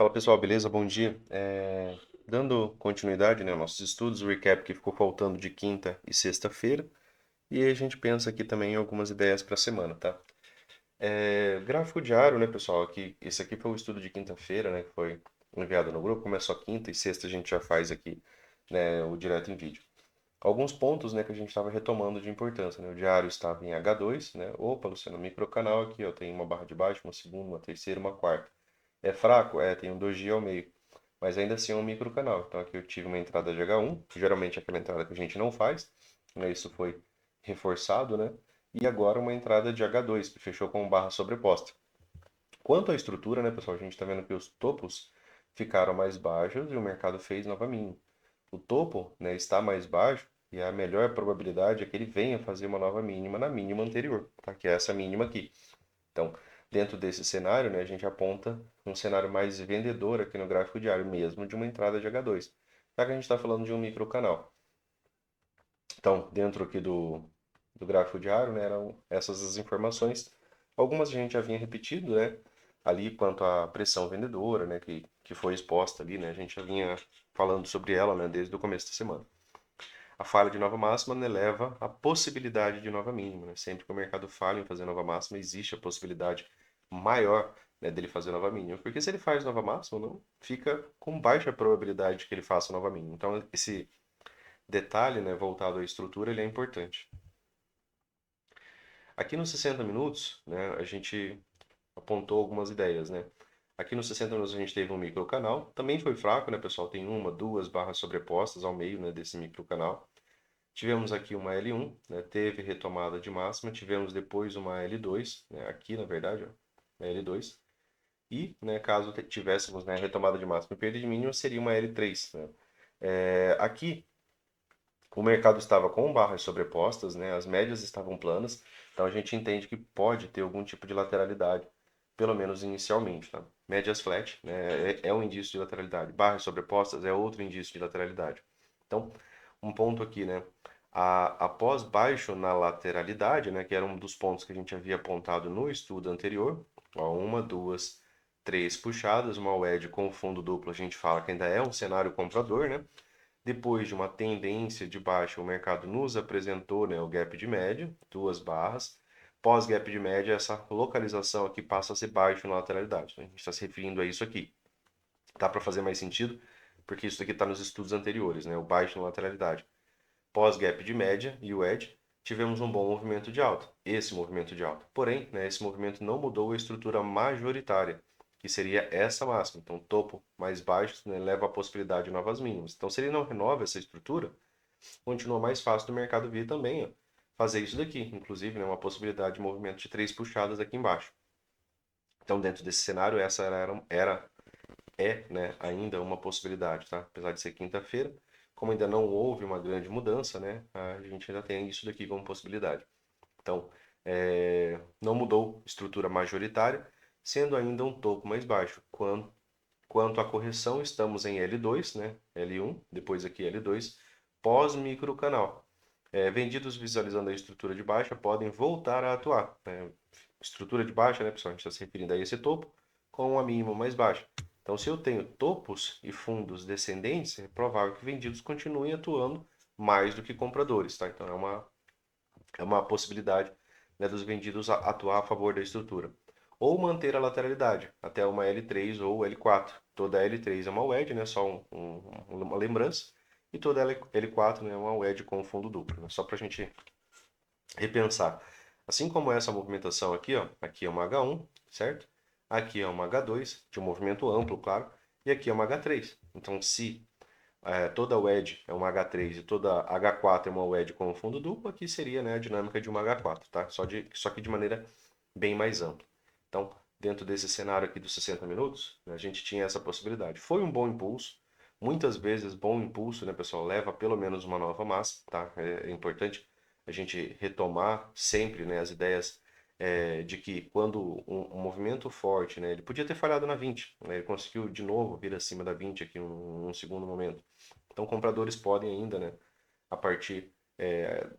Fala pessoal, beleza? Bom dia. Dando continuidade, né, aos nossos estudos, o recap que ficou faltando de quinta e sexta-feira, e aí a gente pensa aqui também em algumas ideias para a semana, tá? Gráfico diário, né, pessoal? Esse aqui foi o estudo de quinta-feira, né, que foi enviado no grupo, como é só quinta e sexta a gente já faz aqui, né, o direto em vídeo. Alguns pontos, né, que a gente estava retomando de importância, né? O diário estava em H2, né? Opa, Luciano, microcanal aqui, ó, tem uma barra de baixo, uma segunda, uma terceira, uma quarta. É fraco? Tem um doji ao meio. Mas ainda assim é um microcanal. Então aqui eu tive uma entrada de H1, que geralmente é aquela entrada que a gente não faz, né? Isso foi reforçado, né? E agora uma entrada de H2, que fechou com barra sobreposta. Quanto à estrutura, né, pessoal, a gente está vendo que os topos ficaram mais baixos e o mercado fez nova mínima. O topo, né, está mais baixo e a melhor probabilidade é que ele venha fazer uma nova mínima na mínima anterior, tá? Que é essa mínima aqui. Então, dentro desse cenário, né, a gente aponta um cenário mais vendedor aqui no gráfico diário, mesmo de uma entrada de H2, já que a gente está falando de um microcanal. Então, dentro aqui do gráfico diário, né, eram essas as informações. Algumas a gente já vinha repetido, né, ali quanto à pressão vendedora, né, que foi exposta ali, né, a gente já vinha falando sobre ela, né, desde o começo da semana. A falha de nova máxima, né, leva à possibilidade de nova mínima, né? Sempre que o mercado falha em fazer nova máxima, existe a possibilidade maior, né, dele fazer nova mínima. Porque se ele faz nova máxima, não fica com baixa probabilidade de que ele faça nova mínima. Então, esse detalhe, né, voltado à estrutura, ele é importante. Aqui nos 60 minutos, né, a gente apontou algumas ideias, né? Aqui nos 60 minutos a gente teve um microcanal, também foi fraco, né, pessoal? Tem uma, duas barras sobrepostas ao meio, né, desse microcanal. Tivemos aqui uma L1, né, teve retomada de máxima, tivemos depois uma L2, né, aqui na verdade, ó, L2, e, né, caso tivéssemos, né, retomada de máxima e perda de mínima, seria uma L3, né. Aqui o mercado estava com barras sobrepostas, né, as médias estavam planas, então a gente entende que pode ter algum tipo de lateralidade, pelo menos inicialmente, tá? Médias flat, né, é um indício de lateralidade, barras sobrepostas é outro indício de lateralidade. Então, um ponto aqui, né? Após baixo na lateralidade, né, que era um dos pontos que a gente havia apontado no estudo anterior, ó, uma, duas, três puxadas, uma wedge com fundo duplo, a gente fala que ainda é um cenário comprador, né? Depois de uma tendência de baixa, o mercado nos apresentou, né, o gap de média, duas barras. Pós gap de média, essa localização aqui passa a ser baixo na lateralidade. Né? A gente está se referindo a isso aqui. Dá para fazer mais sentido, porque isso aqui está nos estudos anteriores, né? O baixo na lateralidade. Pós gap de média e o edge, tivemos um bom movimento de alta. Esse movimento de alta. Porém, né, esse movimento não mudou a estrutura majoritária, que seria essa máxima. Então, topo mais baixo, né, leva à possibilidade de novas mínimas. Então, se ele não renova essa estrutura, continua mais fácil do mercado vir também, ó, fazer isso daqui. Inclusive, né, uma possibilidade de movimento de três puxadas aqui embaixo. Então, dentro desse cenário, essa né, ainda uma possibilidade, tá? Apesar de ser quinta-feira, como ainda não houve uma grande mudança, né, a gente ainda tem isso daqui como possibilidade. Então, não mudou estrutura majoritária, sendo ainda um topo mais baixo. Quanto à correção, estamos em L2, né, L1, depois aqui L2, pós-microcanal. Vendidos visualizando a estrutura de baixa podem voltar a atuar. Né? Estrutura de baixa, né, pessoal? A gente está se referindo a esse topo com a mínima mais baixa. Então, se eu tenho topos e fundos descendentes, é provável que vendidos continuem atuando mais do que compradores, tá? Então, é uma possibilidade, né, dos vendidos atuar a favor da estrutura. Ou manter a lateralidade até uma L3 ou L4. Toda L3 é uma wedge, né, só uma lembrança. E toda L4, né, é uma wedge com fundo duplo. Né, só para a gente repensar. Assim como essa movimentação aqui, ó, aqui é uma H1, certo? Aqui é uma H2, de um movimento amplo, claro, e aqui é uma H3. Então, se toda wedge é uma H3 e toda H4 é uma wedge com fundo duplo, aqui seria, né, a dinâmica de uma H4, tá? Só que de maneira bem mais ampla. Então, dentro desse cenário aqui dos 60 minutos, né, a gente tinha essa possibilidade. Foi um bom impulso. Muitas vezes, bom impulso, né, pessoal, leva pelo menos uma nova massa, tá? É importante a gente retomar sempre, né, as ideias de que quando um movimento forte, né, ele podia ter falhado na 20, né, ele conseguiu de novo vir acima da 20 aqui num segundo momento. Então, compradores podem ainda, né, a partir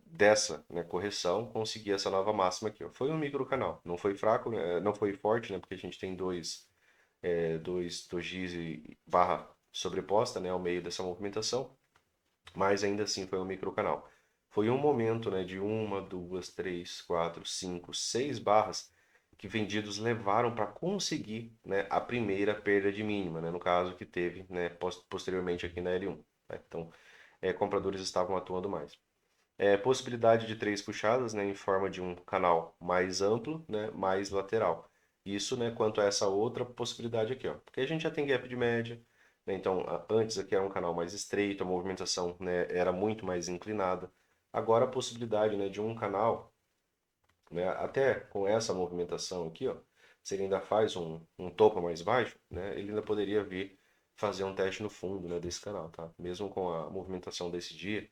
dessa, né, correção, conseguir essa nova máxima aqui. Ó. Foi um micro canal, não foi fraco, né, não foi forte, né, porque a gente tem dois dois dojis e barra sobreposta, né, ao meio dessa movimentação, mas ainda assim foi um microcanal. Foi um momento, né, de uma, duas, três, quatro, cinco, seis barras que vendidos levaram para conseguir, né, a primeira perda de mínima, né, no caso que teve, né, posteriormente aqui na L1. Né? Então, compradores estavam atuando mais. Possibilidade de três puxadas, né, em forma de um canal mais amplo, né, mais lateral. Isso, né, quanto a essa outra possibilidade aqui, ó. Porque a gente já tem gap de média, né, então antes aqui era um canal mais estreito, a movimentação, né, era muito mais inclinada. Agora a possibilidade, né, de um canal, né, até com essa movimentação aqui, ó, se ele ainda faz um topo mais baixo, né, ele ainda poderia vir fazer um teste no fundo, né, desse canal, tá? Mesmo com a movimentação desse dia,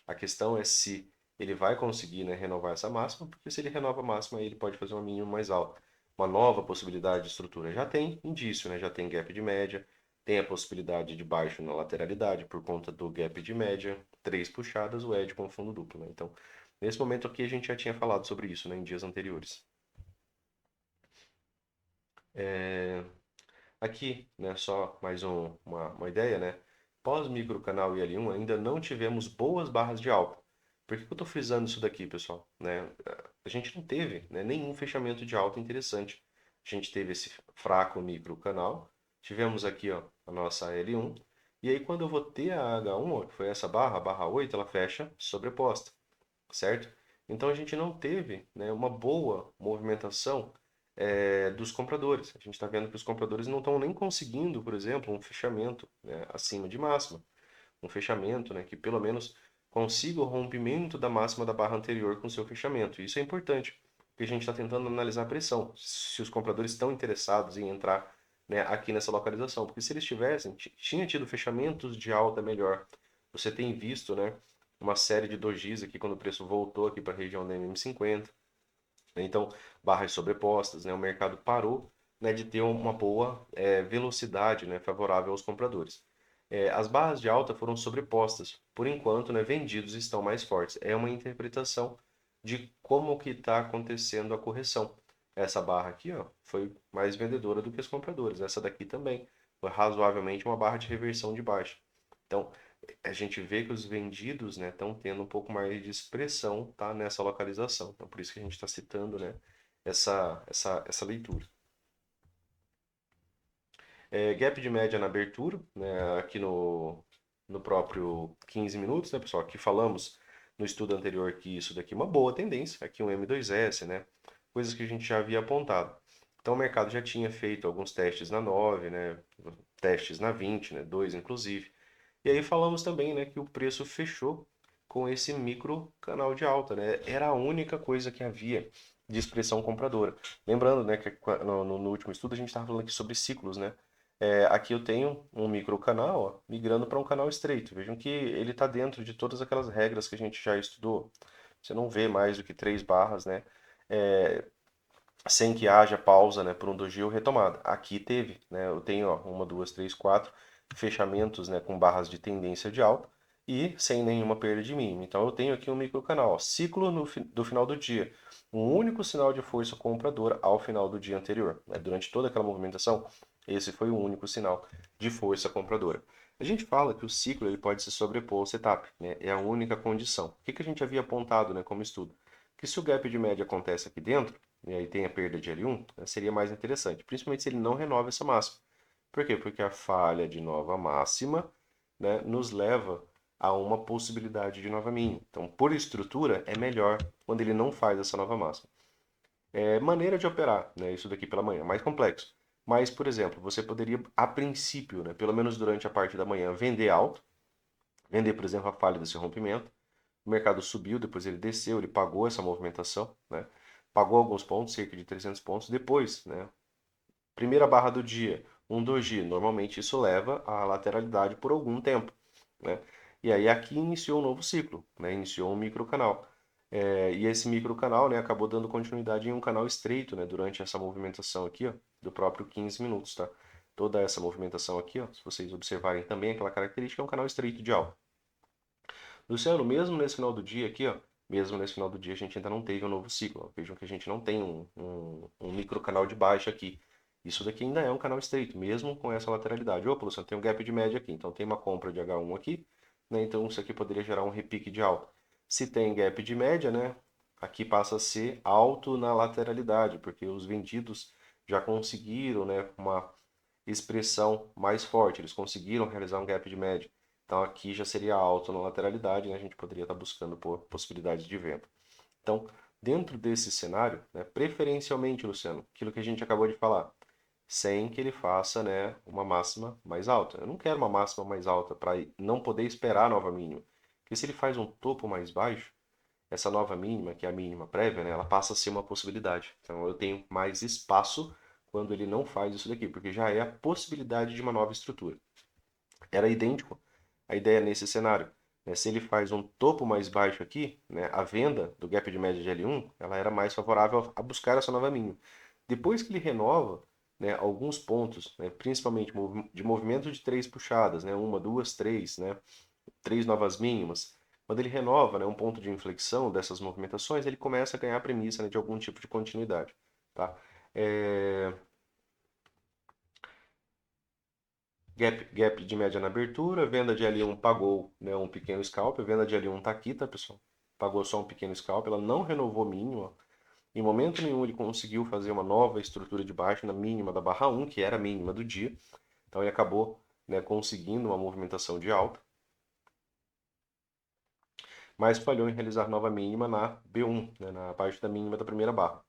a questão é se ele vai conseguir, né, renovar essa máxima, porque se ele renova a máxima, ele pode fazer uma mínima mais alta. Uma nova possibilidade de estrutura. Já tem indício, né? Já tem gap de média, tem a possibilidade de baixo na lateralidade por conta do gap de média, três puxadas, o edge com fundo duplo, né? Então, nesse momento aqui a gente já tinha falado sobre isso, né, em dias anteriores. Aqui, né, só mais uma ideia, né? Pós microcanal e L1 ainda não tivemos boas barras de alta. Por que que eu estou frisando isso daqui, pessoal? Né? A gente não teve, né, nenhum fechamento de alta interessante. A gente teve esse fraco microcanal, tivemos aqui, ó, a nossa L1, e aí quando eu vou ter a H1, ó, que foi essa barra, a barra 8, ela fecha sobreposta, certo? Então a gente não teve, né, uma boa movimentação dos compradores. A gente está vendo que os compradores não estão nem conseguindo, por exemplo, um fechamento, né, acima de máxima. Um fechamento, né, que pelo menos consiga o rompimento da máxima da barra anterior com seu fechamento. Isso é importante, porque a gente está tentando analisar a pressão, se os compradores estão interessados em entrar, né, aqui nessa localização. Porque se eles tivessem, tinha tido fechamentos de alta melhor. Você tem visto, né, uma série de dojis aqui quando o preço voltou aqui para a região da MM50. Então, barras sobrepostas, né? O mercado parou, né, de ter uma boa velocidade, né, favorável aos compradores. As barras de alta foram sobrepostas. Por enquanto, né, vendidos estão mais fortes. É uma interpretação de como que está acontecendo a correção. Essa barra aqui, ó, foi mais vendedora do que os compradores. Essa daqui também foi razoavelmente uma barra de reversão de baixa. Então, a gente vê que os vendidos, né, estão tendo um pouco mais de expressão, tá, nessa localização. Então, por isso que a gente está citando, né, essa leitura. Gap de média na abertura, né, aqui no próprio 15 minutos, né, pessoal? Aqui falamos no estudo anterior que isso daqui é uma boa tendência, aqui um M2S, né? Coisas que a gente já havia apontado. Então, o mercado já tinha feito alguns testes na 9, né? Testes na 20, né? 2 inclusive. E aí falamos também, né, que o preço fechou com esse micro canal de alta, né? Era a única coisa que havia de expressão compradora. Lembrando, né, que no último estudo a gente estava falando aqui sobre ciclos, né? Aqui eu tenho um micro canal, ó, migrando para um canal estreito. Vejam que ele está dentro de todas aquelas regras que a gente já estudou. Você não vê mais do que três barras, né? É, sem que haja pausa, né, por um doji ou retomada. Aqui teve, né, eu tenho ó, uma, duas, três, quatro fechamentos, né, com barras de tendência de alta e sem nenhuma perda de mínima. Então eu tenho aqui um microcanal, ó, ciclo do final do dia, um único sinal de força compradora ao final do dia anterior. Né? Durante toda aquela movimentação, esse foi o único sinal de força compradora. A gente fala que o ciclo ele pode se sobrepor ao setup, né? É a única condição. O que que a gente havia apontado, né, como estudo? Que se o gap de média acontece aqui dentro, e aí tem a perda de L1, seria mais interessante, principalmente se ele não renova essa máxima. Por quê? Porque a falha de nova máxima, né, nos leva a uma possibilidade de nova mínima. Então, por estrutura, é melhor quando ele não faz essa nova máxima. Maneira de operar, né, isso daqui pela manhã, mais complexo. Mas, por exemplo, você poderia, a princípio, né, pelo menos durante a parte da manhã, vender alto, vender, por exemplo, a falha desse rompimento. O mercado subiu, depois ele desceu, ele pagou essa movimentação, né? Pagou alguns pontos, cerca de 300 pontos. Depois, né? Primeira barra do dia, um doji. Normalmente isso leva à lateralidade por algum tempo, né? E aí aqui iniciou um novo ciclo, né? Iniciou um microcanal. E esse microcanal, né, acabou dando continuidade em um canal estreito, né, durante essa movimentação aqui, ó, do próprio 15 minutos, tá? Toda essa movimentação aqui, ó, se vocês observarem também aquela característica, é um canal estreito de alta. Luciano, mesmo nesse final do dia aqui, ó, mesmo nesse final do dia a gente ainda não teve um novo ciclo. Ó. Vejam que a gente não tem um micro canal de baixa aqui. Isso daqui ainda é um canal estreito, mesmo com essa lateralidade. Opa, Luciano, tem um gap de média aqui, então tem uma compra de H1 aqui, né? Então isso aqui poderia gerar um repique de alta. Se tem gap de média, né? Aqui passa a ser alto na lateralidade, porque os vendidos já conseguiram, né, uma expressão mais forte, eles conseguiram realizar um gap de média. Então aqui já seria alto na lateralidade, né? A gente poderia estar buscando por possibilidades de venda. Então, dentro desse cenário, né, preferencialmente, Luciano, aquilo que a gente acabou de falar, sem que ele faça, né, uma máxima mais alta. Eu não quero uma máxima mais alta para não poder esperar a nova mínima. Porque se ele faz um topo mais baixo, essa nova mínima, que é a mínima prévia, né, ela passa a ser uma possibilidade. Então eu tenho mais espaço quando ele não faz isso daqui, porque já é a possibilidade de uma nova estrutura. Era idêntico a ideia nesse cenário, né? Se ele faz um topo mais baixo aqui, né, a venda do gap de média de L1, ela era mais favorável a buscar essa nova mínima. Depois que ele renova, né, alguns pontos, né, principalmente de movimento de três puxadas, né, uma, duas, três, né, três novas mínimas. Quando ele renova, né, um ponto de inflexão dessas movimentações, ele começa a ganhar a premissa, né, de algum tipo de continuidade, tá? É, gap de média na abertura, venda de L1 pagou, né, um pequeno scalp, a venda de L1 está aqui, tá, pessoal? Pagou só um pequeno scalp, ela não renovou mínima. Em momento nenhum ele conseguiu fazer uma nova estrutura de baixa na mínima da barra 1, que era a mínima do dia. Então ele acabou, né, conseguindo uma movimentação de alta, mas falhou em realizar nova mínima na B1, né, na parte da mínima da primeira barra.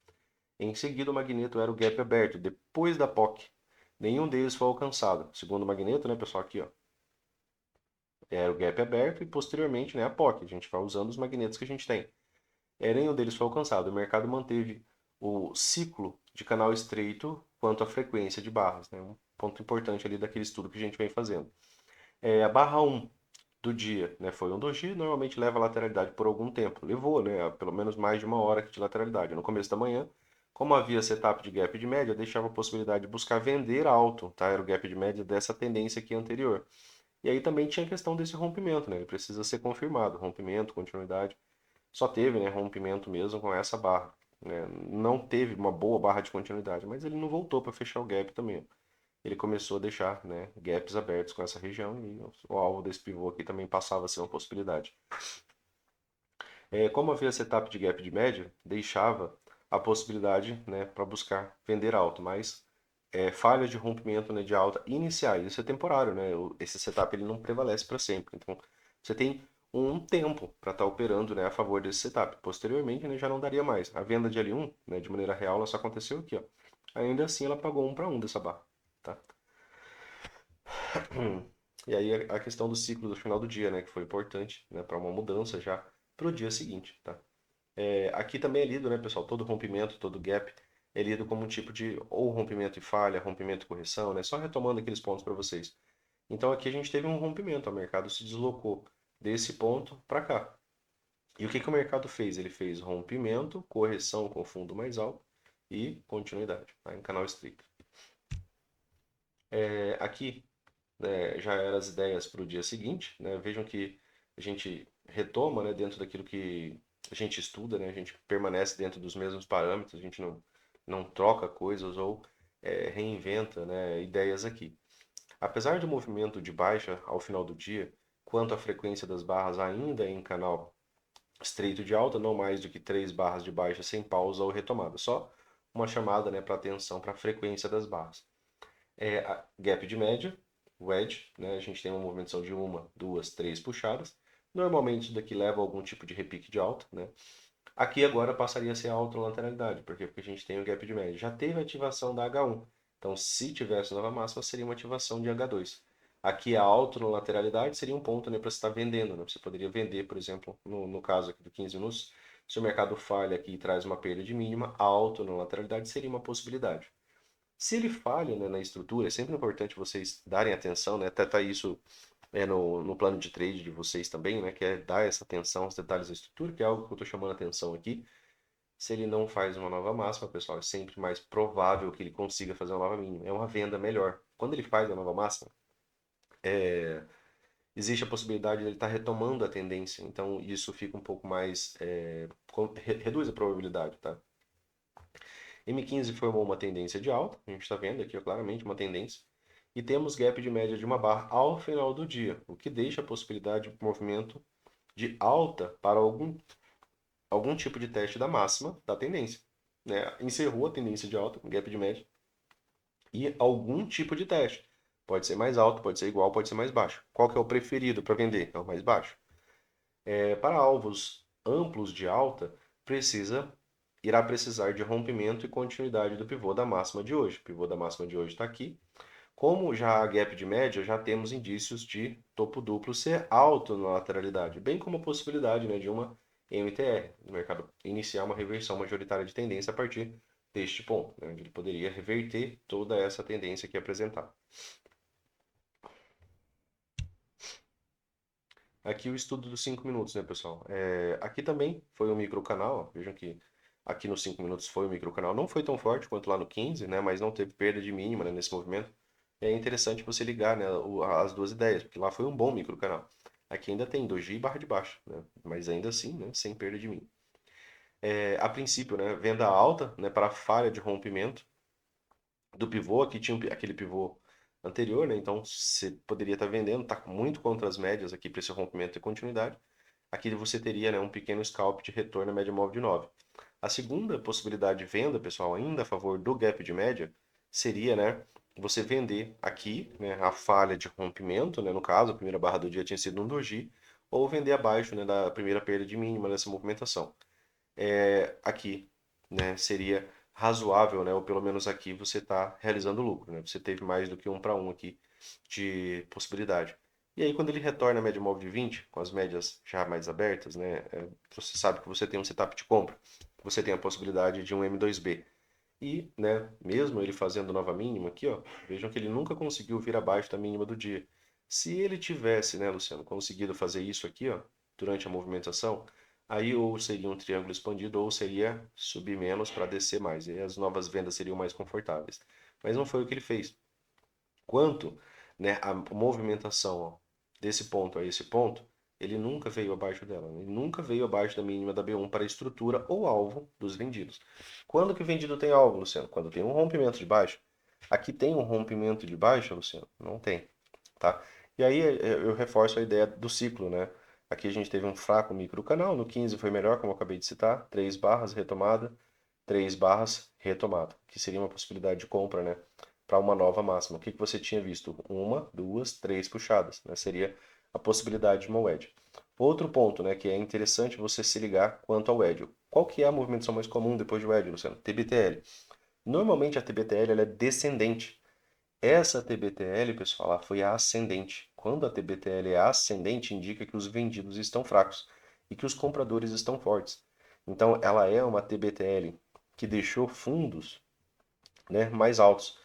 Em seguida, o magneto era o gap aberto, depois da POC. Nenhum deles foi alcançado. Segundo o magneto, né, pessoal, aqui, ó, era o gap aberto e posteriormente, né, a POC. A gente vai usando os magnetos que a gente tem. Nenhum deles foi alcançado. O mercado manteve o ciclo de canal estreito quanto à frequência de barras, né? Um ponto importante ali daquele estudo que a gente vem fazendo. A barra 1 do dia, né, foi um doji, normalmente leva a lateralidade por algum tempo. Levou, né, pelo menos mais de uma hora de lateralidade. No começo da manhã, como havia setup de gap de média, deixava a possibilidade de buscar vender alto, tá? Era o gap de média dessa tendência aqui anterior. E aí também tinha a questão desse rompimento, né? Ele precisa ser confirmado, rompimento, continuidade. Só teve, né, rompimento mesmo com essa barra, né? Não teve uma boa barra de continuidade, mas ele não voltou para fechar o gap também. Ele começou a deixar, né, gaps abertos com essa região e o alvo desse pivô aqui também passava a ser uma possibilidade. Como havia setup de gap de média, deixava a possibilidade, né, para buscar vender alto, mas falhas de rompimento, né, de alta iniciais. Isso é temporário, né? Esse setup ele não prevalece para sempre. Então, você tem um tempo para estar operando, né, a favor desse setup. Posteriormente, né, já não daria mais. A venda de L1, né, de maneira real, ela só aconteceu aqui, ó. Ainda assim, ela pagou 1 para 1 dessa barra, tá? E aí a questão do ciclo do final do dia, né, que foi importante, né, para uma mudança já para o dia seguinte, tá? Aqui também é lido, né, pessoal, todo rompimento, todo gap é lido como um tipo de ou rompimento e falha, rompimento e correção, né? Só retomando aqueles pontos para vocês. Então aqui a gente teve um rompimento, o mercado se deslocou desse ponto para cá. E o que que o mercado fez? Ele fez rompimento, correção com fundo mais alto e continuidade, tá? Em canal estreito. Aqui, né, já eram as ideias para o dia seguinte, né? Vejam que a gente retoma, né, dentro daquilo que a gente estuda, né? A gente permanece dentro dos mesmos parâmetros, a gente não troca coisas ou reinventa, né, ideias aqui. Apesar do movimento de baixa ao final do dia, quanto à frequência das barras ainda em canal estreito de alta, não mais do que 3 barras de baixa sem pausa ou retomada, só uma chamada, né, para atenção para a frequência das barras. A gap de média, wedge, né? A gente tem uma movimentação de uma, duas, três puxadas. Normalmente isso daqui leva a algum tipo de repique de alta, né? Aqui agora passaria a ser a autolateralidade, por quê? Porque a gente tem o gap de média. Já teve a ativação da H1, então se tivesse nova máxima seria uma ativação de H2. Aqui a autolateralidade seria um ponto, né, para você estar vendendo, né? Você poderia vender, por exemplo, no caso aqui do 15 minutos, se o mercado falha aqui e traz uma perda de mínima, a autolateralidade seria uma possibilidade. Se ele falha, né, na estrutura, é sempre importante vocês darem atenção, né? Até tá isso no plano de trade de vocês também, né? Que é dar essa atenção aos detalhes da estrutura, que é algo que eu estou chamando a atenção aqui. Se ele não faz uma nova máxima, pessoal, é sempre mais provável que ele consiga fazer uma nova mínima. É uma venda melhor. Quando ele faz a nova máxima, existe a possibilidade de ele estar retomando a tendência. Então, isso fica um pouco mais... reduz a probabilidade, tá? M15 formou uma tendência de alta, a gente está vendo aqui ó, claramente uma tendência, e temos gap de média de uma barra ao final do dia, o que deixa a possibilidade de movimento de alta para algum tipo de teste da máxima da tendência. Né? Encerrou a tendência de alta, gap de média, e algum tipo de teste. Pode ser mais alto, pode ser igual, pode ser mais baixo. Qual que é o preferido para vender? É o mais baixo. Para alvos amplos de alta, irá precisar de rompimento e continuidade do pivô da máxima de hoje. O pivô da máxima de hoje está aqui. Como já há gap de média, já temos indícios de topo duplo ser alto na lateralidade, bem como a possibilidade, né, de uma MTR, do mercado iniciar uma reversão majoritária de tendência a partir deste ponto, né, onde ele poderia reverter toda essa tendência aqui apresentada. Aqui o estudo dos 5 minutos, né, pessoal? Aqui também foi um microcanal, ó. Vejam que aqui nos 5 minutos foi um microcanal. Não foi tão forte quanto lá no 15, né, mas não teve perda de mínima, né, nesse movimento. É interessante você ligar, né, as duas ideias, porque lá foi um bom microcanal. Aqui ainda tem doji e barra de baixo, né, mas ainda assim, né, sem perda de mínima. A princípio, né, venda alta, né, para falha de rompimento do pivô. Aqui tinha aquele pivô anterior, né, então você poderia estar vendendo, está muito contra as médias aqui para esse rompimento e continuidade. Aqui você teria, né, um pequeno scalp de retorno à média móvel de 9. A segunda possibilidade de venda, pessoal, ainda a favor do gap de média, seria, né, você vender aqui, né, a falha de rompimento, né, no caso, a primeira barra do dia tinha sido um doji, ou vender abaixo, né, da primeira perda de mínima dessa movimentação. Aqui, né, seria razoável, né, ou pelo menos aqui você está realizando lucro, né, você teve mais do que um para um aqui de possibilidade. E aí, quando ele retorna a média móvel de 20, com as médias já mais abertas, né, você sabe que você tem um setup de compra, você tem a possibilidade de um M2B. E, né, mesmo ele fazendo nova mínima aqui, ó, vejam que ele nunca conseguiu vir abaixo da mínima do dia. Se ele tivesse, né, Luciano, conseguido fazer isso aqui, ó, durante a movimentação, aí ou seria um triângulo expandido ou seria subir menos para descer mais. E aí as novas vendas seriam mais confortáveis. Mas não foi o que ele fez. Quanto, né, a movimentação ó, desse ponto a esse ponto, ele nunca veio abaixo dela. Ele nunca veio abaixo da mínima da B1 para a estrutura ou alvo dos vendidos. Quando que o vendido tem alvo, Luciano? Quando tem um rompimento de baixa. Aqui tem um rompimento de baixa, Luciano? Não tem, tá? E aí eu reforço a ideia do ciclo, né? Aqui a gente teve um fraco microcanal, no 15 foi melhor, como eu acabei de citar, 3 barras, retomada, 3 barras, retomada, que seria uma possibilidade de compra, né? Para uma nova máxima. O que que você tinha visto? Uma, duas, três puxadas, né? Seria a possibilidade de uma wedge. Outro ponto, né, que é interessante você se ligar quanto ao wedge. Qual que é a movimentação mais comum depois de wedge, Luciano? TBTL. Normalmente a TBTL ela é descendente. Essa TBTL, pessoal, ela foi ascendente. Quando a TBTL é ascendente, indica que os vendidos estão fracos e que os compradores estão fortes. Então, ela é uma TBTL que deixou fundos, né, mais altos.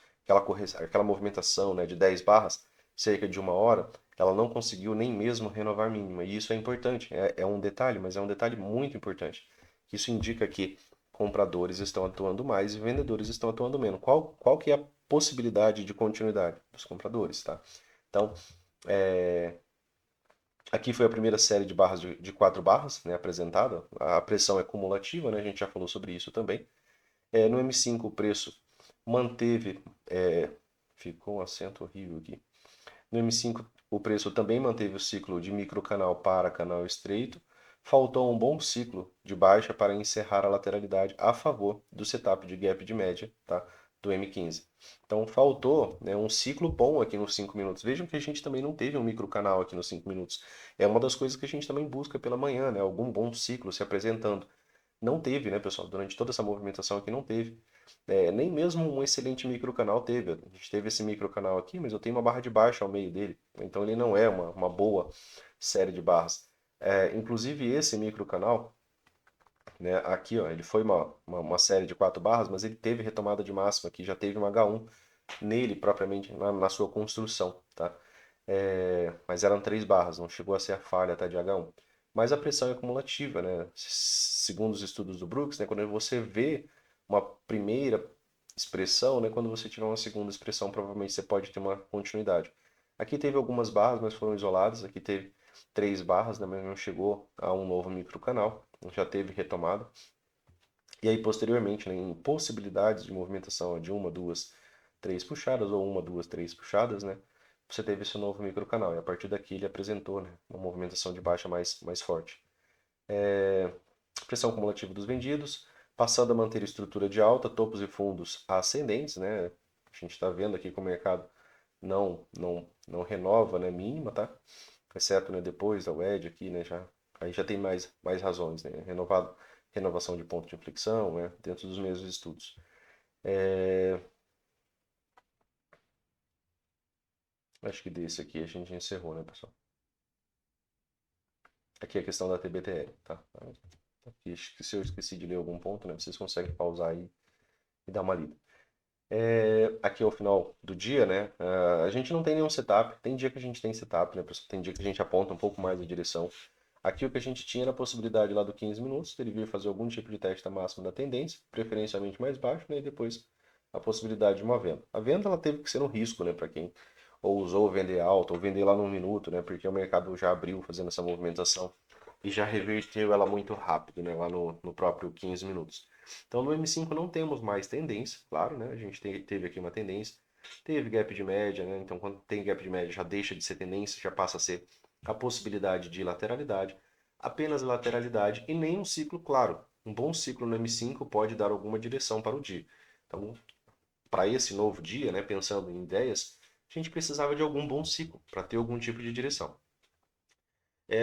Aquela movimentação, né, de 10 barras, cerca de uma hora, ela não conseguiu nem mesmo renovar mínima. E isso é importante, é um detalhe, mas é um detalhe muito importante. Isso indica que compradores estão atuando mais e vendedores estão atuando menos. Qual que é a possibilidade de continuidade dos compradores, tá? Então, aqui foi a primeira série de barras de 4 barras, né, apresentada. A pressão é cumulativa, né, a gente já falou sobre isso também. No M5 o preço manteve, ficou um acento horrível aqui. No M5 o preço também manteve o ciclo de microcanal para canal estreito. Faltou um bom ciclo de baixa para encerrar a lateralidade a favor do setup de gap de média, tá? Do M15. Então faltou, né, um ciclo bom aqui nos 5 minutos. Vejam que a gente também não teve um microcanal aqui nos 5 minutos. É uma das coisas que a gente também busca pela manhã, né? Algum bom ciclo se apresentando. Não teve, né, pessoal? Durante toda essa movimentação aqui não teve. Nem mesmo um excelente microcanal teve. A gente teve esse microcanal aqui, mas eu tenho uma barra de baixa ao meio dele. Então ele não é uma boa série de barras. Inclusive esse microcanal, né, aqui ó, ele foi uma série de 4 barras, mas ele teve retomada de máxima aqui, já teve um H1 nele propriamente, na sua construção, tá? Mas eram 3 barras, não chegou a ser a falha até de H1. Mas a pressão é cumulativa, né? Segundo os estudos do Brooks, né, quando você vê uma primeira expressão, né, quando você tiver uma segunda expressão, provavelmente você pode ter uma continuidade. Aqui teve algumas barras, mas foram isoladas. Aqui teve 3 barras, né, mas não chegou a um novo microcanal. Já teve retomada. E aí, posteriormente, né, em possibilidades de movimentação de uma, duas, três puxadas, ou uma, duas, três puxadas, né? Você teve esse novo microcanal. E a partir daqui ele apresentou, né, uma movimentação de baixa mais forte. Pressão cumulativa dos vendidos, passando a manter estrutura de alta, topos e fundos ascendentes, né? A gente está vendo aqui que o mercado não renova, né, mínima, tá? Exceto, né, depois da WED aqui, né, aí já tem mais razões, né? Renovação de ponto de inflexão, né, dentro dos mesmos estudos. Acho que desse aqui a gente encerrou, né, pessoal? Aqui é a questão da TBTL, tá? Aqui, acho que se eu esqueci de ler algum ponto, né, vocês conseguem pausar aí e dar uma lida. Aqui é o final do dia, né? A gente não tem nenhum setup. Tem dia que a gente tem setup, né? Tem dia que a gente aponta um pouco mais a direção. Aqui o que a gente tinha era a possibilidade lá do 15 minutos, ele vir fazer algum tipo de teste da máxima da tendência, preferencialmente mais baixo, né? E depois a possibilidade de uma venda. A venda ela teve que ser um risco, né? Para quem ou usou vender alto ou vender lá num minuto, né? Porque o mercado já abriu fazendo essa movimentação e já reverteu ela muito rápido, né? Lá no próprio 15 minutos. Então no M5 não temos mais tendência, claro, né? A gente teve aqui uma tendência, teve gap de média, né? Então quando tem gap de média já deixa de ser tendência, já passa a ser a possibilidade de lateralidade, apenas lateralidade e nem um ciclo claro. Um bom ciclo no M5 pode dar alguma direção para o dia. Então, para esse novo dia, né, pensando em ideias, a gente precisava de algum bom ciclo para ter algum tipo de direção.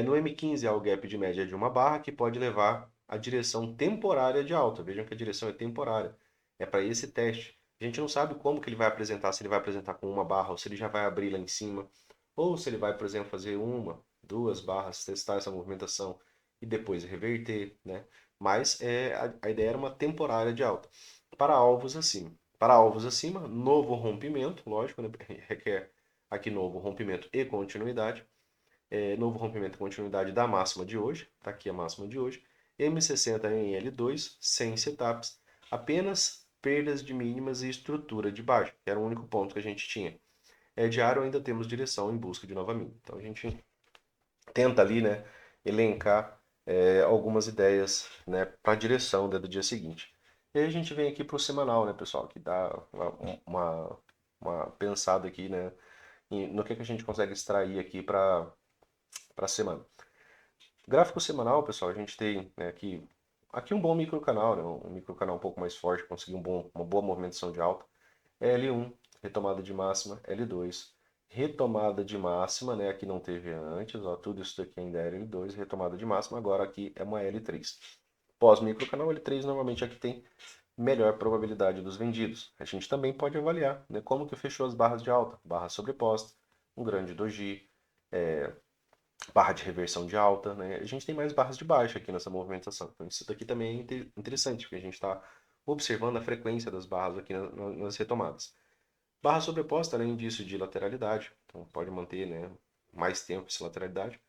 No M15 há o gap de média de uma barra que pode levar à direção temporária de alta. Vejam que a direção é temporária. É para esse teste. A gente não sabe como que ele vai apresentar, se ele vai apresentar com uma barra ou se ele já vai abrir lá em cima, ou se ele vai, por exemplo, fazer uma, duas barras, testar essa movimentação e depois reverter, né? Mas a ideia era uma temporária de alta. Para alvos acima. Para alvos acima, novo rompimento, lógico, né? Requer aqui novo rompimento e continuidade. Novo rompimento e continuidade da máxima de hoje, está aqui a máxima de hoje, M60 em L2, sem setups, apenas perdas de mínimas e estrutura de baixa, que era o único ponto que a gente tinha. Diário ainda temos direção em busca de nova mínima. Então a gente tenta ali, né, elencar algumas ideias, né, para a direção, né, do dia seguinte. E aí a gente vem aqui para o semanal, né, pessoal, que dá uma pensada aqui, né, no que a gente consegue extrair aqui para a semana. Gráfico semanal, pessoal, a gente tem, né, aqui um bom microcanal, né, um microcanal um pouco mais forte, conseguir uma boa movimentação de alta. L1, retomada de máxima, L2, retomada de máxima, né, aqui não teve antes, ó, tudo isso daqui ainda era L2, retomada de máxima, agora aqui é uma L3. Pós-microcanal L3, normalmente aqui tem melhor probabilidade dos vendidos. A gente também pode avaliar, né, como que fechou as barras de alta, barra sobreposta, um grande doji, barra de reversão de alta, né? A gente tem mais barras de baixa aqui nessa movimentação. Então isso daqui também é interessante, porque a gente está observando a frequência das barras aqui nas retomadas. Barra sobreposta, além disso, de lateralidade, então pode manter, né, mais tempo essa lateralidade.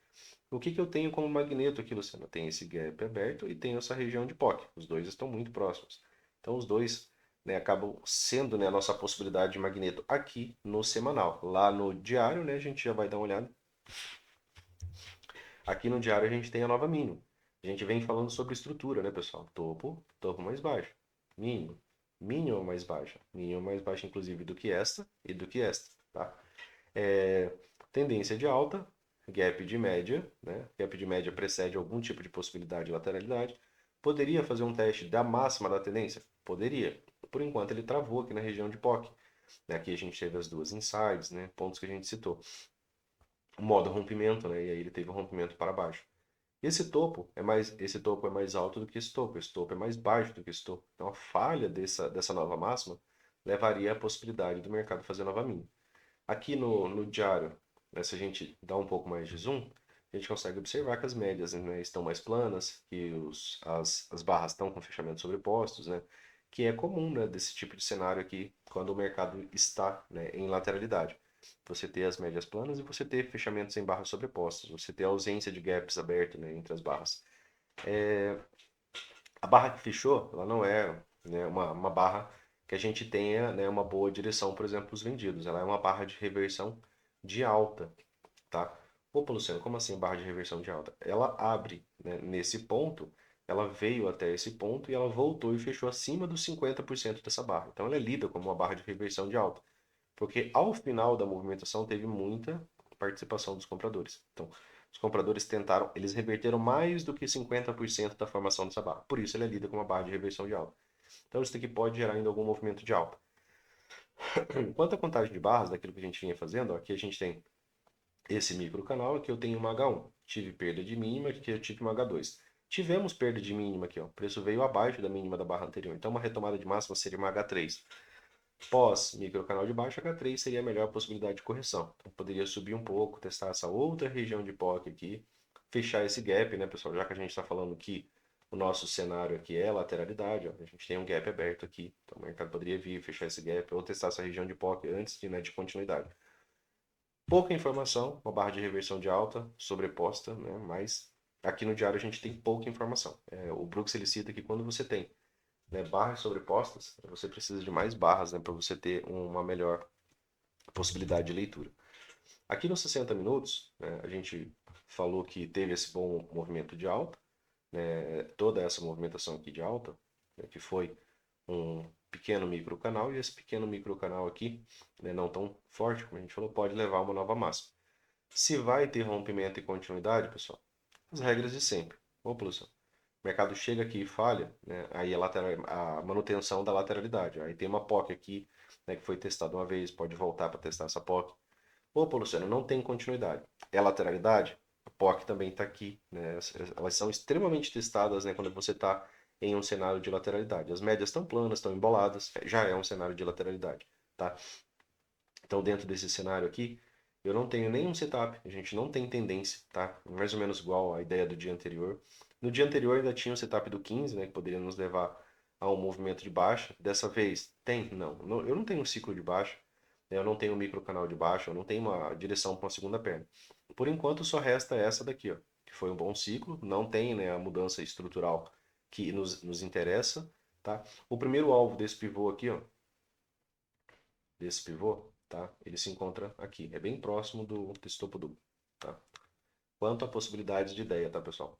O que eu tenho como magneto aqui, Luciano? Tem esse gap aberto e tenho essa região de POC. Os dois estão muito próximos. Então os dois, né, acabam sendo, né, a nossa possibilidade de magneto aqui no semanal. Lá no diário, né, a gente já vai dar uma olhada. Aqui no diário a gente tem a nova mínima. A gente vem falando sobre estrutura, né, pessoal? Topo, topo mais baixo. Mínimo, mínima mais baixa. Mínima mais baixa, inclusive, do que esta e do que esta, tá? Tendência de alta, gap de média, né? Gap de média precede algum tipo de possibilidade de lateralidade. Poderia fazer um teste da máxima da tendência? Poderia. Por enquanto ele travou aqui na região de POC. Aqui a gente teve as duas insides, né? Pontos que a gente citou. O modo rompimento, né? E aí ele teve um rompimento para baixo. Esse topo é mais alto do que esse topo é mais baixo do que esse topo. Então a falha dessa nova máxima levaria à possibilidade do mercado fazer nova mínima. Aqui no diário, né, se a gente dá um pouco mais de zoom, a gente consegue observar que as médias, né, estão mais planas, que as barras estão com fechamentos sobrepostos, né, que é comum, né, desse tipo de cenário aqui quando o mercado está, né, em lateralidade. Você ter as médias planas e você ter fechamentos em barras sobrepostas, você ter a ausência de gaps abertos, né, entre as barras. A barra que fechou, ela não é, né, uma barra que a gente tenha, né, uma boa direção, por exemplo, para os vendidos. Ela é uma barra de reversão de alta, tá? Opa, Luciano, como assim barra de reversão de alta? Ela abre, né, nesse ponto ela veio até esse ponto e ela voltou e fechou acima dos 50% dessa barra. Então ela é lida como uma barra de reversão de alta, porque ao final da movimentação teve muita participação dos compradores. Então, os compradores tentaram, eles reverteram mais do que 50% da formação dessa barra. Por isso ela é lida como uma barra de reversão de alta. Então isso daqui pode gerar ainda algum movimento de alta. Quanto à contagem de barras, daquilo que a gente vinha fazendo, ó, aqui a gente tem esse micro canal, aqui eu tenho uma H1. Tive perda de mínima, aqui eu tive uma H2. Tivemos perda de mínima aqui, ó. O preço veio abaixo da mínima da barra anterior. Então uma retomada de máxima seria uma H3. Pós micro canal de baixo, H3 seria a melhor possibilidade de correção. Então poderia subir um pouco, testar essa outra região de POC aqui, fechar esse gap, né, pessoal? Já que a gente está falando que o nosso cenário aqui é lateralidade, ó, a gente tem um gap aberto aqui. Então o mercado poderia vir, fechar esse gap ou testar essa região de POC antes de, né, de continuidade. Pouca informação, uma barra de reversão de alta sobreposta, né? Mas aqui no diário a gente tem pouca informação. O Brooks ele cita que quando você tem, né, barras sobrepostas, você precisa de mais barras, né, para você ter uma melhor possibilidade de leitura. Aqui nos 60 minutos, né, a gente falou que teve esse bom movimento de alta, né, toda essa movimentação aqui de alta, né, que foi um pequeno microcanal, e esse pequeno microcanal aqui, né, não tão forte, como a gente falou, pode levar a uma nova máxima. Se vai ter rompimento e continuidade, pessoal, as regras de sempre. Opa, Luciano. O mercado chega aqui e falha, né? Aí a manutenção da lateralidade. Aí tem uma POC aqui, né, que foi testada uma vez, pode voltar para testar essa POC. Opa, Luciano, não tem continuidade. É lateralidade? A POC também está aqui, né? Elas são extremamente testadas, né, quando você está em um cenário de lateralidade. As médias estão planas, estão emboladas, já é um cenário de lateralidade, tá? Então, dentro desse cenário aqui, eu não tenho nenhum setup, a gente não tem tendência, tá? Mais ou menos igual à ideia do dia anterior. No dia anterior ainda tinha o setup do 15, né, que poderia nos levar a um movimento de baixa. Dessa vez, tem? Não. Eu não tenho um ciclo de baixa, né, eu não tenho um micro canal de baixa, eu não tenho uma direção para uma segunda perna. Por enquanto, só resta essa daqui, ó, que foi um bom ciclo, não tem, né, a mudança estrutural que nos interessa, tá? O primeiro alvo desse pivô aqui, ó, desse pivô, tá? Ele se encontra aqui, é bem próximo desse topo duplo, tá? Quanto a possibilidades de ideia, tá, pessoal?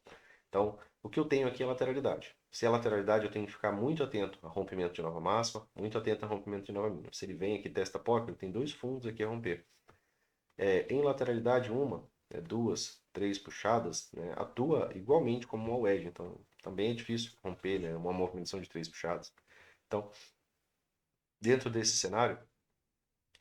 Então, o que eu tenho aqui é lateralidade. Se é lateralidade, eu tenho que ficar muito atento a rompimento de nova máxima, muito atento a rompimento de nova mínima. Se ele vem aqui e testa POC, ele tem dois fundos aqui a romper. Em lateralidade, uma, duas, três puxadas, né, atua igualmente como uma wedge. Então, também é difícil romper, né, uma movimentação de três puxadas. Então, dentro desse cenário,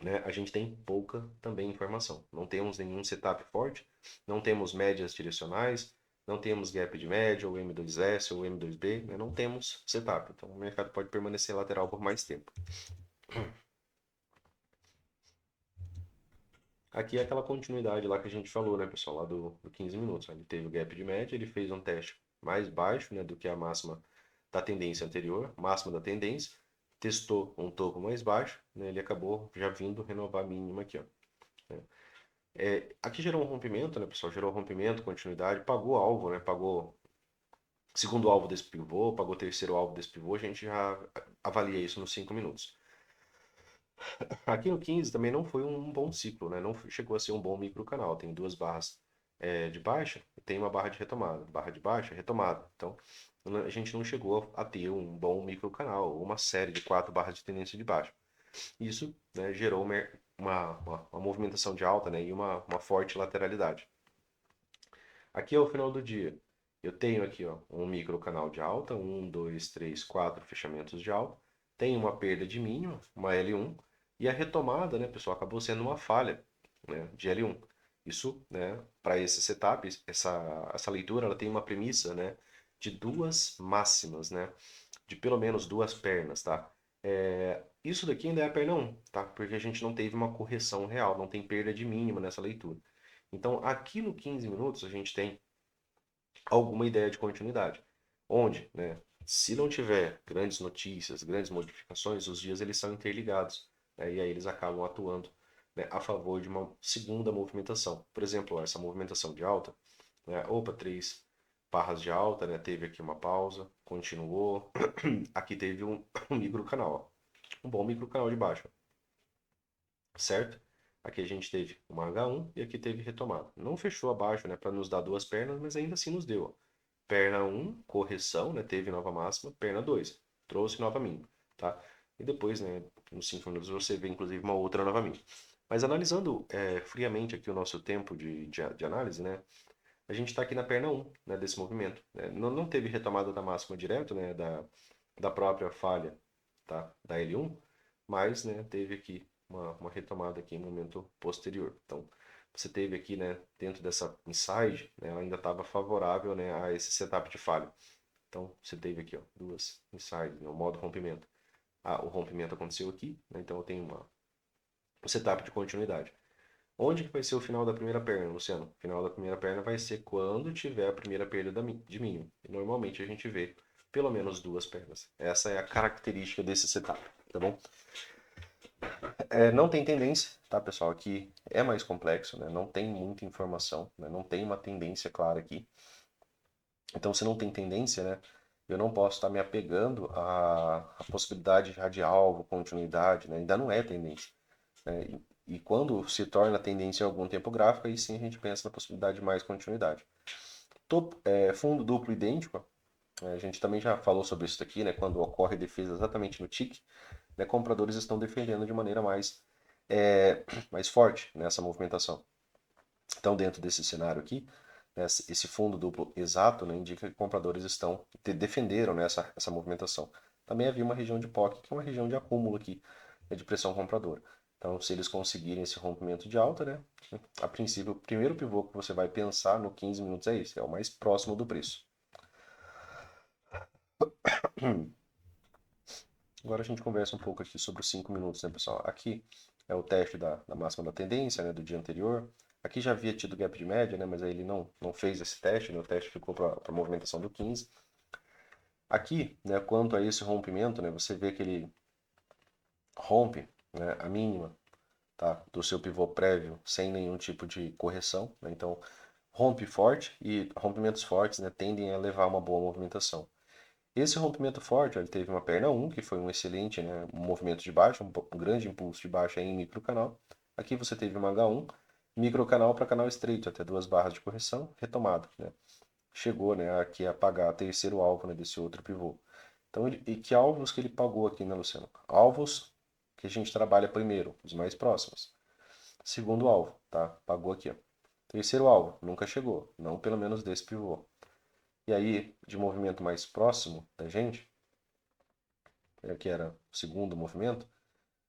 né, a gente tem pouca também informação. Não temos nenhum setup forte, não temos médias direcionais, não temos gap de média, ou M2S, ou M2B, né, não temos setup. Então o mercado pode permanecer lateral por mais tempo. Aqui é aquela continuidade lá que a gente falou, né, pessoal, lá do 15 minutos. Ele teve o gap de média, ele fez um teste mais baixo, né, do que a máxima da tendência anterior, máxima da tendência, testou um topo mais baixo, né, ele acabou já vindo renovar a mínima aqui, ó. Né. Aqui gerou um rompimento, né, pessoal? Gerou rompimento, continuidade, pagou alvo, né? Pagou segundo alvo desse pivô, pagou terceiro alvo desse pivô, a gente já avalia isso nos 5 minutos. Aqui no 15 também não foi um bom ciclo, né? Não chegou a ser um bom micro canal. Tem duas barras de baixa e tem uma barra de retomada. Barra de baixa, retomada. Então, a gente não chegou a ter um bom micro canal, uma série de 4 barras de tendência de baixa. Isso, né, gerou uma movimentação de alta, né, e uma forte lateralidade. Aqui é o final do dia. Eu tenho aqui, ó, um micro canal de alta, um, dois, três, quatro fechamentos de alta. Tem uma perda de mínima, uma L1, e a retomada, né, pessoal, acabou sendo uma falha, né, de L1. Isso, né, para esse setup, essa leitura, ela tem uma premissa, né, de duas máximas, né, de pelo menos duas pernas, tá? Isso daqui ainda é a perna 1, tá? Porque a gente não teve uma correção real, não tem perda de mínima nessa leitura. Então, aqui no 15 minutos, a gente tem alguma ideia de continuidade. Onde, né, se não tiver grandes notícias, grandes modificações, os dias eles são interligados, né, e aí eles acabam atuando, né, a favor de uma segunda movimentação. Por exemplo, essa movimentação de alta, né, opa, três barras de alta, né, teve aqui uma pausa, continuou, aqui teve um microcanal, um bom microcanal de baixo, certo? Aqui a gente teve uma H1 e aqui teve retomada. Não fechou abaixo, né, para nos dar duas pernas, mas ainda assim nos deu. perna 1, correção, né? Teve nova máxima, perna 2, trouxe nova mínima, tá? E depois, né, nos 5 minutos você vê inclusive uma outra nova mínima. Mas analisando friamente aqui o nosso tempo de análise, né? A gente está aqui na perna 1, né, desse movimento, né? Não teve retomada da máxima direto, né, da própria falha, tá, da L1, mas, né, teve aqui uma retomada aqui em momento posterior. Então, você teve aqui, né, dentro dessa inside, né, ela ainda estava favorável, né, a esse setup de falha. Então, você teve aqui, ó, duas insides, né, o modo rompimento. O rompimento aconteceu aqui, né, então eu tenho um setup de continuidade. Onde que vai ser o final da primeira perna, Luciano? O final da primeira perna vai ser quando tiver a primeira perda de mínimo. E normalmente a gente vê pelo menos duas pernas. Essa é a característica desse setup, tá bom? Não tem tendência, tá, pessoal? Aqui é mais complexo, né? Não tem muita informação, né? Não tem uma tendência clara aqui. Então, se não tem tendência, né? Eu não posso estar me apegando à possibilidade já de alvo, continuidade, né? Ainda não é tendência, né? E quando se torna tendência em algum tempo gráfico, aí sim a gente pensa na possibilidade de mais continuidade. Fundo duplo idêntico, a gente também já falou sobre isso aqui, né? Quando ocorre defesa exatamente no tick, né? Compradores estão defendendo de maneira mais forte nessa movimentação. Então, dentro desse cenário aqui, né, esse fundo duplo exato, né, indica que compradores defenderam, né, essa movimentação. Também havia uma região de POC, que é uma região de acúmulo aqui, né, de pressão compradora. Então, se eles conseguirem esse rompimento de alta, né, a princípio, o primeiro pivô que você vai pensar no 15 minutos é esse, é o mais próximo do preço. Agora a gente conversa um pouco aqui sobre os 5 minutos, né, pessoal? Aqui é o teste da máxima da tendência, né, do dia anterior. Aqui já havia tido gap de média, né, mas aí ele não fez esse teste, né, o teste ficou para a movimentação do 15. Aqui, né, quanto a esse rompimento, né, você vê que ele rompe, né, a mínima, tá, do seu pivô prévio sem nenhum tipo de correção, né? Então rompe forte e rompimentos fortes, né, tendem a levar uma boa movimentação. Esse rompimento forte, ele teve uma perna 1, que foi um excelente, né, um movimento de baixa, um grande impulso de baixa em microcanal. Aqui você teve uma H1, microcanal para canal estreito, até duas barras de correção, retomada, né? Chegou, né, aqui a pagar terceiro alvo, né, desse outro pivô. Então, e que alvos que ele pagou aqui, né, Luciano? Alvos que a gente trabalha primeiro, os mais próximos. Segundo alvo, tá? Pagou aqui, ó. Terceiro alvo, nunca chegou, não pelo menos desse pivô. E aí, de movimento mais próximo da gente, que era o segundo movimento,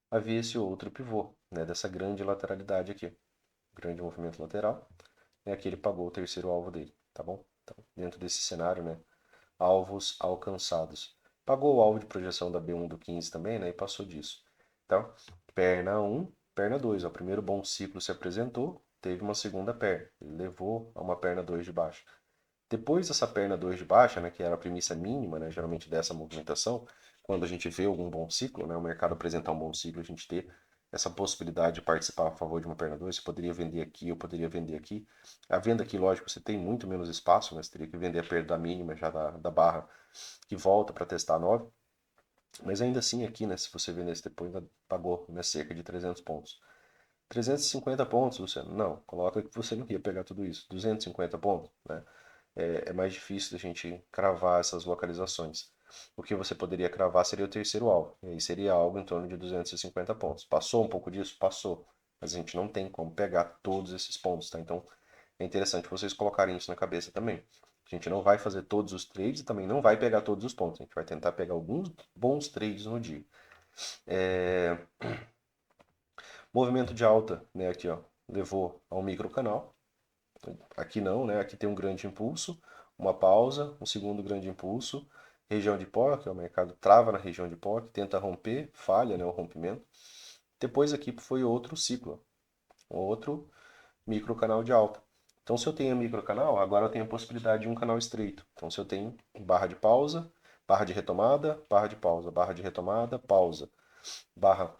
havia esse outro pivô, né, dessa grande lateralidade aqui. Grande movimento lateral, né, aqui ele pagou o terceiro alvo dele, tá bom? Então, dentro desse cenário, né, alvos alcançados. Pagou o alvo de projeção da B1 do 15 também, né, e passou disso. Então, perna 1, perna 2. O primeiro bom ciclo se apresentou, teve uma segunda perna, ele levou a uma perna 2 de baixa. Depois dessa perna 2 de baixa, né, que era a premissa mínima, né, geralmente dessa movimentação, quando a gente vê algum bom ciclo, né, o mercado apresentar um bom ciclo, a gente ter essa possibilidade de participar a favor de uma perna 2, você poderia vender aqui, eu poderia vender aqui. A venda aqui, lógico, você tem muito menos espaço, né, você teria que vender a perda mínima já da barra que volta para testar a 9. Mas ainda assim aqui, né, se você vendesse depois, ainda pagou, né, cerca de 300 pontos. 350 pontos, Luciano? Não, coloca que você não ia pegar tudo isso. 250 pontos, né? É mais difícil da gente cravar essas localizações. O que você poderia cravar seria o terceiro alvo. E aí seria algo em torno de 250 pontos. Passou um pouco disso? Passou. Mas a gente não tem como pegar todos esses pontos, tá? Então é interessante vocês colocarem isso na cabeça também. A gente não vai fazer todos os trades e também não vai pegar todos os pontos. A gente vai tentar pegar alguns bons trades no dia. É... Movimento de alta, né? Aqui, ó, levou ao microcanal. Aqui não, né? Aqui tem um grande impulso, uma pausa, um segundo grande impulso, região de POC, o mercado trava na região de POC, tenta romper, falha, né, o rompimento. Depois aqui foi outro ciclo, outro microcanal de alta. Então, se eu tenho microcanal, agora eu tenho a possibilidade de um canal estreito. Então, se eu tenho barra de pausa, barra de retomada, barra de pausa, barra de retomada, pausa, barra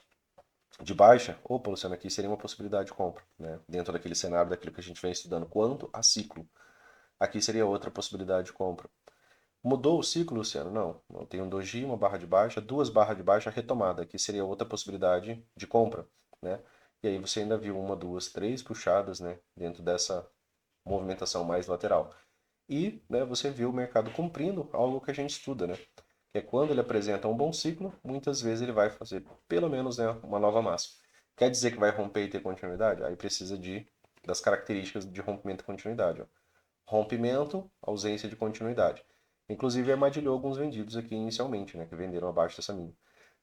de baixa, opa, Luciano, aqui seria uma possibilidade de compra, né? Dentro daquele cenário daquilo que a gente vem estudando quanto a ciclo. Aqui seria outra possibilidade de compra. Mudou o ciclo, Luciano? Não. Não tem um doji, uma barra de baixa, duas barras de baixa retomada. Aqui seria outra possibilidade de compra, né? E aí você ainda viu uma, duas, três puxadas, né? Dentro dessa movimentação mais lateral. e, né, você vê o mercado cumprindo algo que a gente estuda, né? Que é quando ele apresenta um bom ciclo, muitas vezes ele vai fazer pelo menos, né, uma nova máxima. Quer dizer que vai romper e ter continuidade? Aí precisa das características de rompimento e continuidade. Ó. Rompimento, ausência de continuidade. Inclusive armadilhou alguns vendidos aqui inicialmente, né, que venderam abaixo dessa mínima.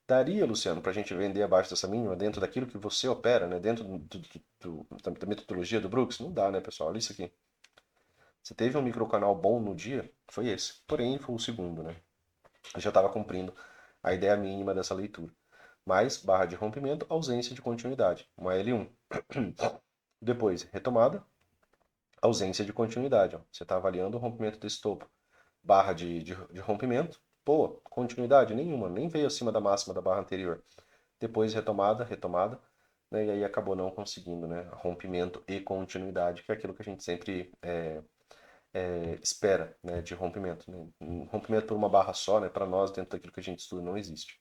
Daria, Luciano, para a gente vender abaixo dessa mínima, dentro daquilo que você opera, né, dentro da metodologia do Brooks? Não dá, né, pessoal? Olha isso aqui. Você teve um microcanal bom no dia, foi esse. Porém, foi o segundo, né? Eu já estava cumprindo a ideia mínima dessa leitura. Mais barra de rompimento, ausência de continuidade. Uma L1. Depois, retomada, ausência de continuidade. Ó. Você está avaliando o rompimento desse topo. Barra de rompimento, pô, continuidade nenhuma, nem veio acima da máxima da barra anterior. Depois, retomada, né, e aí acabou não conseguindo, né? Rompimento e continuidade, que é aquilo que a gente sempre espera, né, de rompimento. Né? Um rompimento por uma barra só, né, para nós, dentro daquilo que a gente estuda, não existe.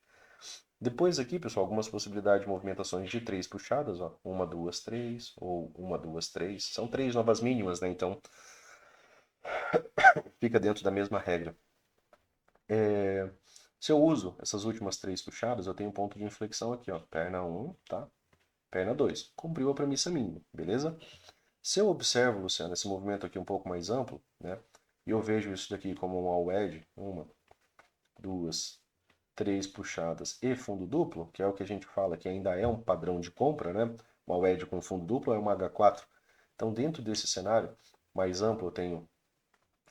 Depois aqui, pessoal, algumas possibilidades de movimentações de três puxadas, ó. Uma, duas, três, ou uma, duas, três. São três novas mínimas, né? Então fica dentro da mesma regra. Se eu uso essas últimas três puxadas, eu tenho um ponto de inflexão aqui, ó. Perna 1, tá? Perna 2. Cumpriu a premissa mínima, beleza? Se eu observo, Luciano, esse movimento aqui um pouco mais amplo, né? E eu vejo isso daqui como um all wedge, uma, duas, três puxadas e fundo duplo, que é o que a gente fala que ainda é um padrão de compra, né? Uma wedge com fundo duplo é uma H4. Então, dentro desse cenário mais amplo, eu tenho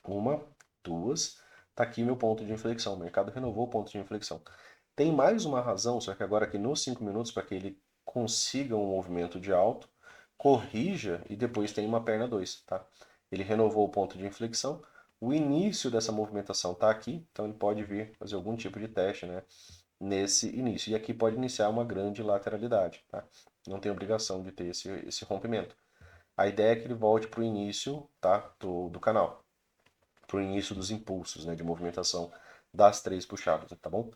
uma, duas, tá aqui meu ponto de inflexão. O mercado renovou o ponto de inflexão. Tem mais uma razão, só que agora aqui nos 5 minutos, para que ele consiga um movimento de alto, corrija e depois tem uma perna 2, tá? Ele renovou o ponto de inflexão. O início dessa movimentação está aqui, então ele pode vir fazer algum tipo de teste, né? Nesse início. E aqui pode iniciar uma grande lateralidade, tá? Não tem obrigação de ter esse rompimento. A ideia é que ele volte para o início, tá? do canal, para o início dos impulsos, né? De movimentação das três puxadas, tá bom?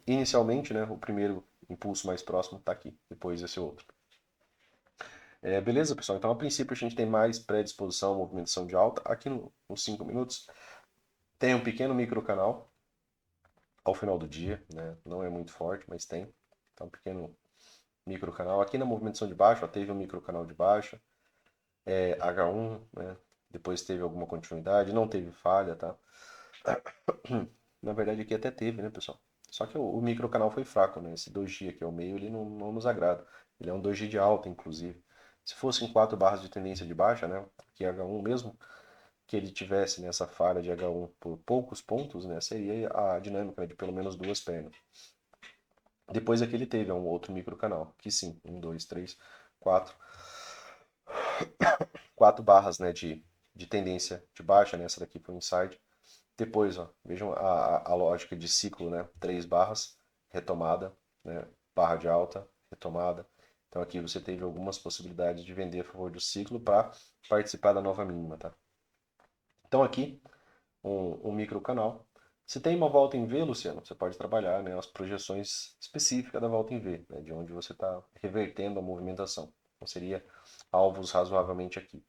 Inicialmente, né? O primeiro impulso mais próximo está aqui, depois esse outro. Beleza, pessoal? Então, a princípio, a gente tem mais predisposição à movimentação de alta. Aqui nos 5 minutos, tem um pequeno microcanal ao final do dia, né? Não é muito forte, mas tem. Então, um pequeno microcanal. Aqui na movimentação de baixa, ó, teve um microcanal de baixa, H1, né? Depois teve alguma continuidade, não teve falha, tá? Na verdade, aqui até teve, né, pessoal? Só que o microcanal foi fraco, né? Esse 2G aqui ao meio, ele não nos agrada. Ele é um 2G de alta, inclusive. Se fossem 4 barras de tendência de baixa, né? Aqui H1 mesmo, que ele tivesse nessa falha de H1 por poucos pontos, né? Seria a dinâmica, né, de pelo menos duas pernas. Depois aqui ele teve um outro microcanal, que sim, 1, 2, 3, 4. 4 barras, né, de tendência de baixa, né? Essa daqui foi o inside. Depois, ó, vejam a lógica de ciclo, né? 3 barras, retomada, né? Barra de alta, retomada. Então aqui você teve algumas possibilidades de vender a favor do ciclo para participar da nova mínima, tá? Então aqui, um micro canal. Se tem uma volta em V, Luciano, você pode trabalhar, né, as projeções específicas da volta em V, né, de onde você está revertendo a movimentação. Então seria alvos razoavelmente aqui.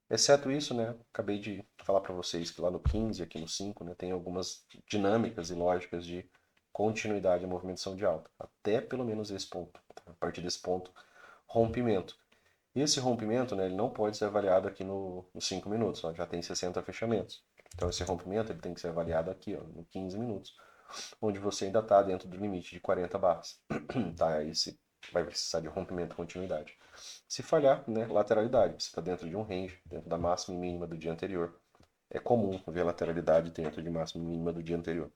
Exceto isso, né, acabei de falar para vocês que lá no 15, aqui no 5, né, tem algumas dinâmicas e lógicas de continuidade da movimentação de alta, até pelo menos esse ponto. A partir desse ponto, rompimento. Esse rompimento, né, ele não pode ser avaliado aqui nos 5 minutos, ó, já tem 60 fechamentos. Então esse rompimento ele tem que ser avaliado aqui, ó, no 15 minutos, onde você ainda está dentro do limite de 40 barras. Tá, esse vai precisar de rompimento e continuidade. Se falhar, né, lateralidade, você está dentro de um range, dentro da máxima e mínima do dia anterior. É comum ver lateralidade dentro de máxima e mínima do dia anterior.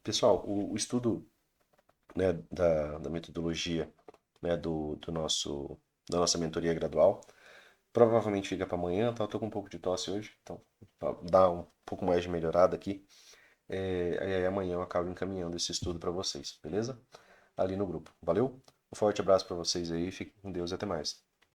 Pessoal, o estudo, né, da metodologia, né, da nossa mentoria gradual provavelmente fica para amanhã, tá? Eu tô com um pouco de tosse hoje, então dá um pouco mais de melhorada aqui. Aí amanhã eu acabo encaminhando esse estudo para vocês, beleza? Ali no grupo. Valeu? Um forte abraço para vocês aí, fiquem com Deus e até mais.